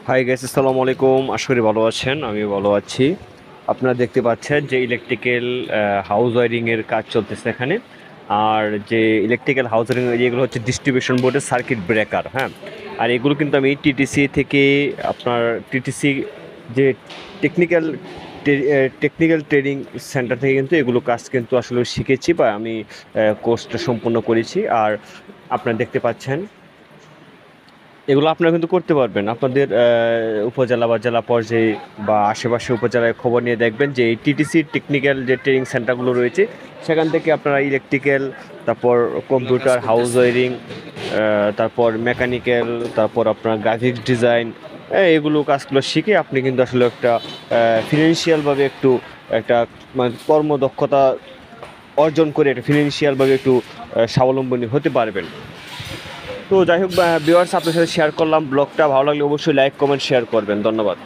Hi guys, আসসালামু আলাইকুম। আশা করি ভালো আছেন, আমি ভালো আছি। আপনারা দেখতে পাচ্ছেন যে ইলেকট্রিক্যাল হাউস ওয়ারিংয়ের কাজ চলতেছে এখানে। আর যে ইলেকট্রিক্যাল হাউস ওয়ারিং এগুলো হচ্ছে ডিস্ট্রিবিউশন বোর্ডের সার্কিট ব্রেকার, হ্যাঁ। আর এগুলো কিন্তু আমি টিটিসি থেকে আপনার টিটিসি যে টেকনিক্যাল টেকনিক্যাল ট্রেনিং সেন্টার থেকে কিন্তু এগুলো কাজ কিন্তু আসলে শিখেছি, বা আমি কোর্সটা সম্পূর্ণ করেছি। আর আপনারা দেখতে পাচ্ছেন এগুলো আপনারা কিন্তু করতে পারবেন আপনাদের উপজেলা বা জেলা পর্যায়ে বা আশেপাশে উপজেলায় খবর নিয়ে দেখবেন যে এই টিটিসি টেকনিক্যাল যে ট্রেনিং সেন্টারগুলো রয়েছে, সেখান থেকে আপনারা ইলেকট্রিক্যাল, তারপর এগুলো কাজ কম্পিউটার হাউস করতেছে। ওয়ারিং, তারপর মেকানিক্যাল, তারপর আপনার গ্রাফিক্স ডিজাইন, এগুলো কাজগুলো শিখে আপনি কিন্তু আসলে একটা ফিনান্সিয়ালভাবে একটু একটা মানে কর্মদক্ষতা অর্জন করে একটা ফিনান্সিয়ালভাবে একটু স্বাবলম্বী হতে পারবেন। তো যাই হোক, ভিউয়ার্স, আপনার সাথে শেয়ার করলাম ব্লগটা। ভালো লাগলে অবশ্যই লাইক কমেন্ট শেয়ার করবেন। ধন্যবাদ।